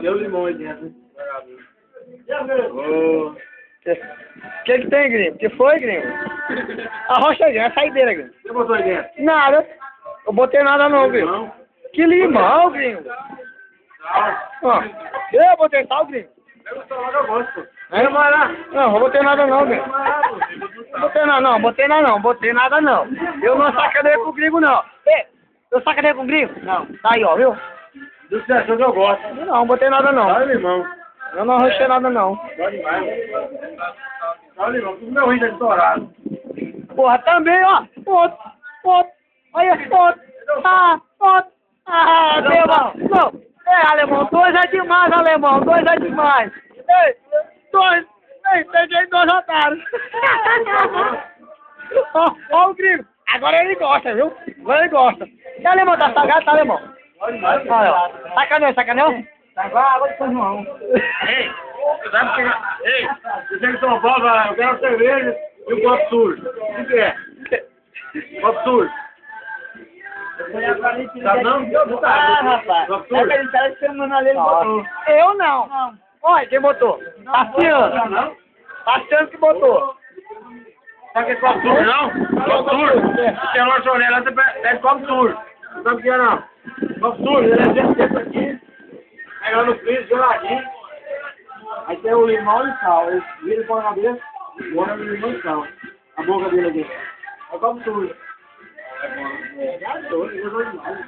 Deu limão aí dentro. O que tem, gringo? Que foi, gringo? A rocha é a saideira, gringo. O que você botou aí dentro? Nada. Eu botei nada não, gringo. Não. Que limão, gringo. Ó, eu botei sal, gringo. Eu só logo eu gosto, pô. Não, não botei nada não, gringo. Botei nada não, botei nada não. Eu não sacanei com o gringo, não. Ei, eu sacanei com o gringo? Não. Tá aí, ó, viu? Do que você achou que eu gosto? Não, botei nada não. Dá limão. Eu não arrochei nada não. Dá demais. Dá limão. Tudo meu rim tá estourado. Porra, também, ó. Outro. Olha, outro. Outro. Meu irmão. Não. Alemão, 2 é demais, alemão. 2 é demais. Ei, 2. Ei, peguei 2 otários. Ó o gringo. Agora ele gosta, viu? Agora ele gosta. E alemão, tá salgado, tá, alemão? Olha, ó. Sacaneou? Tá igual a água de São João. Ei, você sabe pegar. Ei, você chega em São Paulo, eu quero uma cerveja e um copo sujo. O que é? Copo sujo. Sabe não? Não tá, rapaz. Copo sujo. Aquele cara que você mandou ali, ele botou. Eu não. Olha, quem botou? Tassiano. Não? Tassiano que botou. Sabe que é copo sujo, não? Copo sujo. Se tem uma chorela, você pede copo sujo. Não sabe o que é, não? Copo sujo, ele é desse aqui. Pega no freezer, geladinho. Aí tem o limão e sal. Ele vira com a cabeça, bota o limão e sal. A boca dele aqui. É como tudo. É bom. É doido, é doido demais.